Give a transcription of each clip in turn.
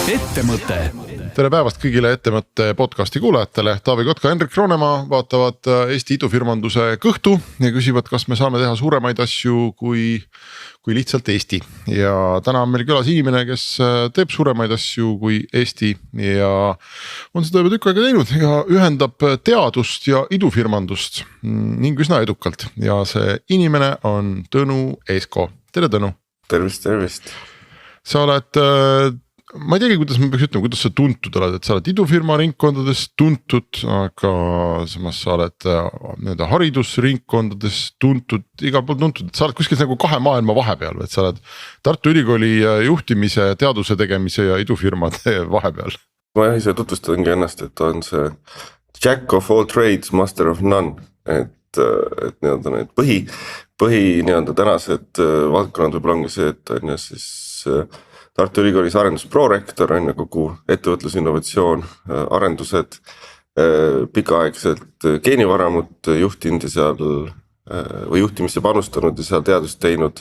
Ettevõte. Tere päevast kõigile Ettevõtte podcasti kuulajatele. Taavi Kotka, Henrik Roonemaa vaatavad Eesti idufirmanduse kõhtu ja küsivad, kas me saame teha suuremaid asju kui lihtsalt Eesti. Ja täna on meil külas inimene, kes teeb suuremaid asju kui Eesti ja on seda juba tükk aega teinud ja ühendab teadust ja idufirmandust ning üsna edukalt. Ja see inimene on Tõnu Eesko. Tere Tõnu. Tervist. Sa oled, ma ei teagi, kuidas ma peaks ütlema, kuidas sa tuntud oled, et sa oled idufirma ringkondades tuntud, aga samas sa oled haridusringkondades tuntud, igal pool tuntud, et sa oled kuskil nagu kahe maailma vahepeal, et sa oled Tartu Ülikooli juhtimise, teaduse tegemise ja idufirmade vahepeal. Ma ise tutvustangi ennast, et on see Jack of all trades, master of none, et nii-öelda need põhi nii-öelda tänased valdkonnad võib ongi see, et on ju siis Tartu Ülikoolis arendusprorektor on ju kogu ettevõtlusinnovatsioon, arendused, pikaaegselt geenivaramut juhtinud ja seal või juhtimisse panustanud ja seal teadust teinud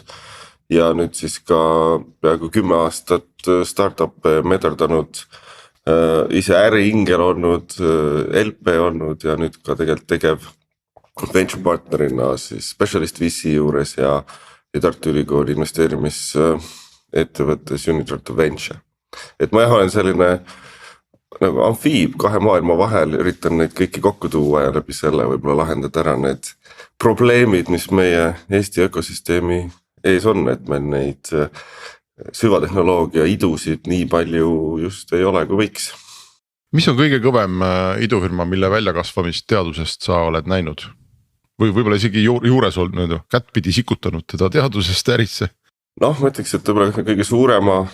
ja nüüd siis ka peaaegu 10 aastat startup'e mederdanud, ise äriingel olnud, LP olnud ja nüüd ka tegelikult tegev venture partnerina siis specialist VC juures ja Tartu Ülikooli investeerimisettevõttes Unitrata Venture. Et ma olen selline nagu amfiib kahe maailma vahel, üritan neid kõiki kokku tuua ja läbi selle võib-olla lahendada ära need probleemid, mis meie Eesti ökosüsteemi ees on, et meil neid süvatehnoloogia idusid nii palju just ei ole kui võiks. Mis on kõige kõvem idufirma, mille väljakasvamist teadusest sa oled näinud? Või võib-olla isegi juures olnud kättpidi sikutanud teda teadusest ärisse? Ma ütleks, et võib-olla kõige suurema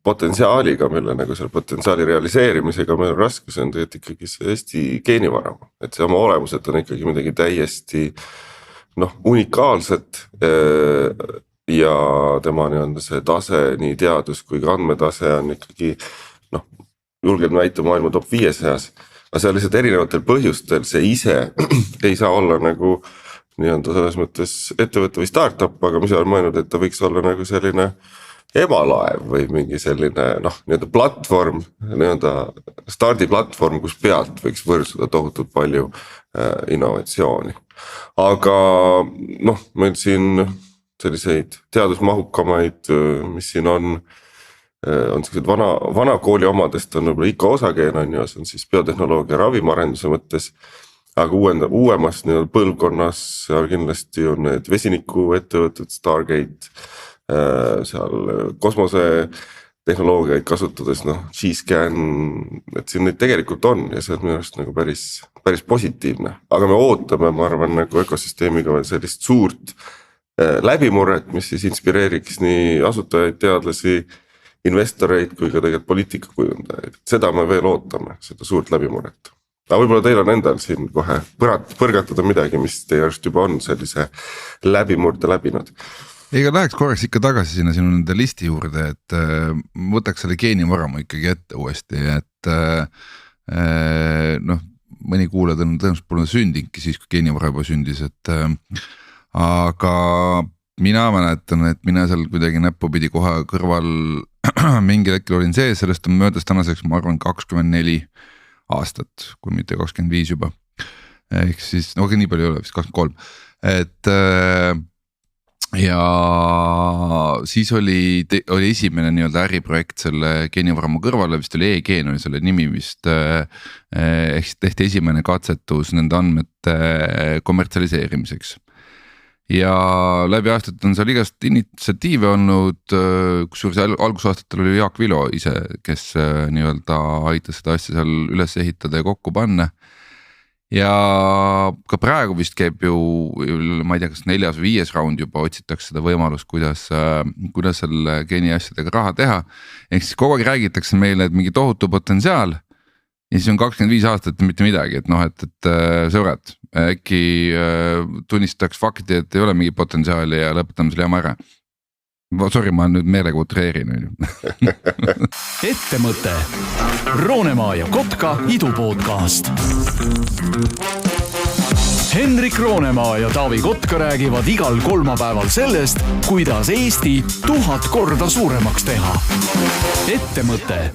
potentsiaaliga, mille nagu selle potentsiaali realiseerimisega meil on raskus on tegelikult ikkagi see Eesti geenivaram. Et see oma olemuselt on ikkagi midagi täiesti unikaalset ja tema nii-öelda see tase, nii teadus kui ka andmetase on ikkagi julgelt väita maailma top 5 seas. Aga see on lihtsalt erinevatel põhjustel, see ise ei saa olla nagu nii-öelda selles mõttes ettevõtte või startup, aga mis olen mõelnud, et ta võiks olla nagu selline emalaev või mingi selline nii-öelda platvorm, nii-öelda stardiplatvorm, kus pealt võiks võrsuda tohutult palju innovatsiooni. Aga meil siin selliseid teadusmahukamaid, mis siin on sellised vana kooli omadest on võib-olla ikka osakeen on ju, see on siis biotehnoloogia ravimarenduse mõttes, aga uuemas põlvkonnas kindlasti on need vesiniku ettevõtted, Stargate, seal kosmosetehnoloogiaid kasutades, G-Scan, et siin neid tegelikult on ja see on minu arust nagu päris positiivne, aga me ootame, ma arvan, nagu ökosüsteemiga veel sellist suurt läbimurret, mis siis inspireeriks nii asutajaid, teadlasi, investoreid kui ka tegelikult poliitikakujundajaid. Seda me veel ootame, seda suurt läbimurret. Aga võib-olla teil on endal siin kohe põrgatada midagi, mis teie arust juba on sellise läbimurde läbinud. Ega läheks korraks ikka tagasi sinna sinu nende listi juurde, et võtaks selle geenivaramu ikkagi ette uuesti, et mõni kuulajad on tõenäoliselt pole sündingi siis, kui geenivaramu sündis, et aga mina mäletan, et mina seal kuidagi näppupidi kohe kõrval mingil hetkel olin sees, sellest on möödas tänaseks, ma arvan, 24 aastat, kui mitte 25 juba. Ehk siis, nii palju ei ole, vist 23. Et ja siis oli esimene nii-öelda äriprojekt selle geenivaramu kõrvale, vist oli e-geen oli selle nimi vist, ehk siis tehti esimene katsetus nende andmete kommertsialiseerimiseks. Ja läbi aastat on seal igast initsiatiive olnud, kusjuures algusaastatel oli Jaak Vilo ise, kes nii-öelda aitas seda asja seal üles ehitada ja kokku panna. Ja ka praegu vist käib ju, ma ei tea, kas 4. või 5. round juba otsitakse seda võimalust, kuidas selle geeni asjadega raha teha. Ehk siis kogu aeg räägitakse meile, et mingi tohutu potentsiaal ja siis on 25 aastat mitte midagi, et sõbrad, äkki tunnistaks fakti, et ei ole mingi potentsiaali ja lõpetame selle jama ära. Sorry, ma nüüd meelega utreerin. Ettevõte. Roonemaa ja Kotka idupodcast. Hendrik Roonemaa ja Taavi Kotka räägivad igal kolmapäeval sellest, kuidas Eesti 1000 korda suuremaks teha. Ettemõte.